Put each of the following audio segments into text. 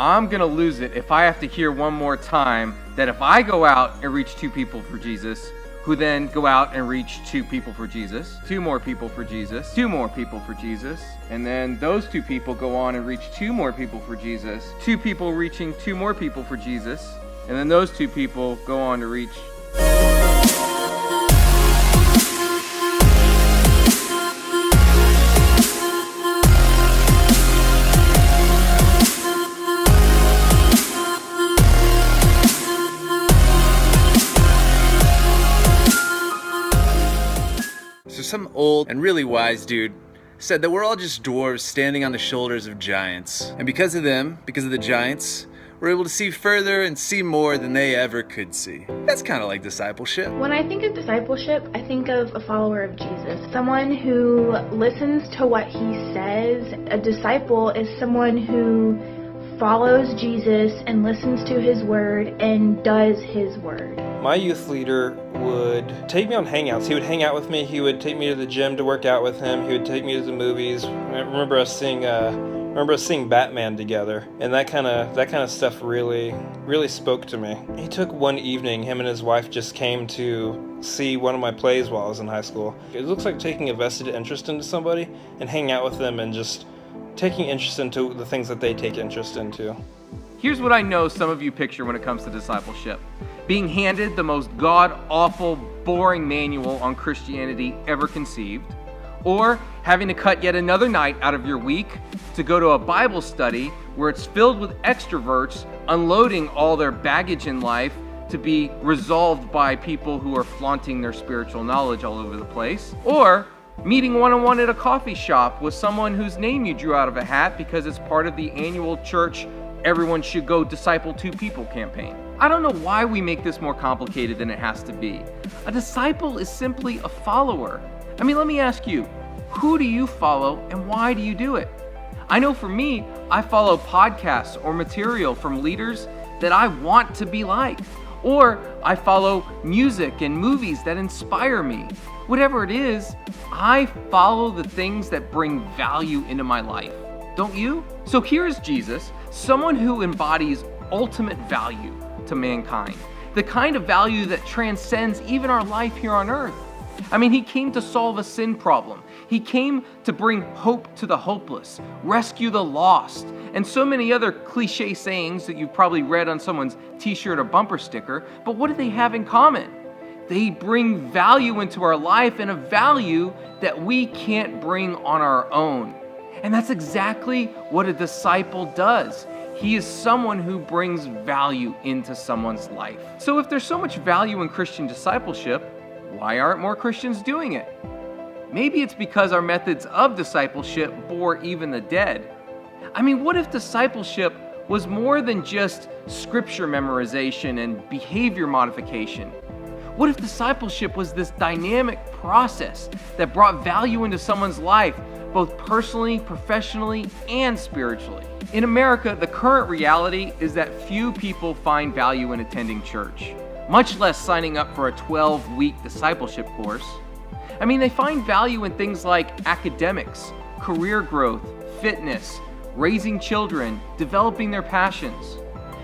I'm going to lose it if I have to hear one more time that if I go out and reach 2 people for Jesus, who then go out and reach 2 people for Jesus, 2 more people for Jesus, 2 more people for Jesus, and then those 2 people go on and reach 2 more people for Jesus, 2 people reaching 2 more people for Jesus, and then those 2 people go on to reach. So some old and really wise dude said that we're all just dwarves standing on the shoulders of giants. And because of them, because of the giants, we're able to see further and see more than they ever could see. That's kind of like discipleship. When I think of discipleship, I think of a follower of Jesus. Someone who listens to what he says. A disciple is someone who follows Jesus and listens to his word and does his word. My youth leader would take me on hangouts. He would hang out with me. He would take me to the gym to work out with him. He would take me to the movies. I remember us seeing Batman together, and that kind of stuff really spoke to me. He took one evening. Him and his wife just came to see one of my plays while I was in high school. It looks like taking a vested interest into somebody and hanging out with them and just taking interest into the things that they take interest into. Here's what I know some of you picture when it comes to discipleship. Being handed the most god-awful, boring manual on Christianity ever conceived, or having to cut yet another night out of your week to go to a Bible study where it's filled with extroverts unloading all their baggage in life to be resolved by people who are flaunting their spiritual knowledge all over the place, or meeting one-on-one at a coffee shop with someone whose name you drew out of a hat because it's part of the annual church everyone should go disciple 2 people campaign. I don't know why we make this more complicated than it has to be. A disciple is simply a follower. I mean, let me ask you, who do you follow and why do you do it? I know for me, I follow podcasts or material from leaders that I want to be like, or I follow music and movies that inspire me. Whatever it is, I follow the things that bring value into my life. Don't you? So here is Jesus, someone who embodies ultimate value to mankind, the kind of value that transcends even our life here on earth. I mean, he came to solve a sin problem. He came to bring hope to the hopeless, rescue the lost, and so many other cliche sayings that you've probably read on someone's t-shirt or bumper sticker. But what do they have in common? They bring value into our life, and a value that we can't bring on our own. And that's exactly what a disciple does. He is someone who brings value into someone's life. So if there's so much value in Christian discipleship, why aren't more Christians doing it? Maybe it's because our methods of discipleship bore even the dead. I mean, what if discipleship was more than just scripture memorization and behavior modification? What if discipleship was this dynamic process that brought value into someone's life, both personally, professionally, and spiritually? In America, the current reality is that few people find value in attending church, much less signing up for a 12-week discipleship course. I mean, they find value in things like academics, career growth, fitness, raising children, developing their passions.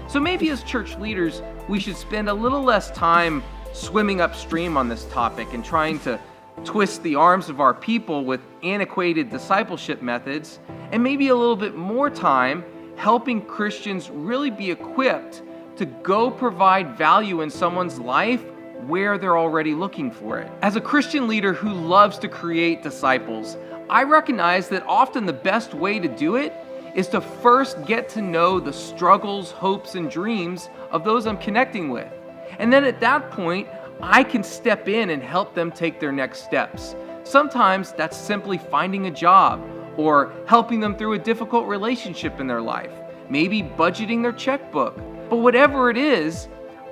So maybe as church leaders, we should spend a little less time swimming upstream on this topic and trying to twist the arms of our people with antiquated discipleship methods, and maybe a little bit more time helping Christians really be equipped to go provide value in someone's life where they're already looking for it. As a Christian leader who loves to create disciples, I recognize that often the best way to do it is to first get to know the struggles, hopes, and dreams of those I'm connecting with. And then at that point, I can step in and help them take their next steps. Sometimes that's simply finding a job or helping them through a difficult relationship in their life, maybe budgeting their checkbook. But whatever it is,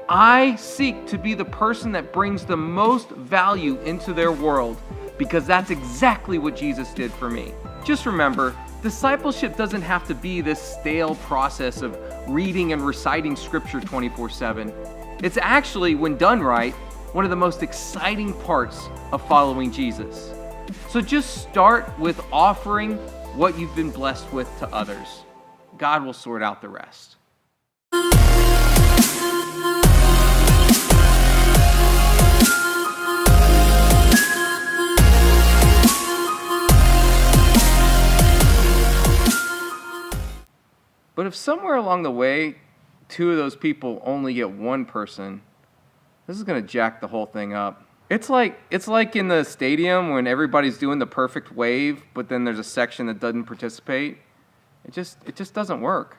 I seek to be the person that brings the most value into their world, because that's exactly what Jesus did for me. Just remember, discipleship doesn't have to be this stale process of reading and reciting scripture 24/7. It's actually, when done right, one of the most exciting parts of following Jesus. So just start with offering what you've been blessed with to others. God will sort out the rest. But if somewhere along the way, two of those people only get one person, this is going to jack the whole thing up. It's like in the stadium when everybody's doing the perfect wave, but then there's a section that doesn't participate. It just doesn't work.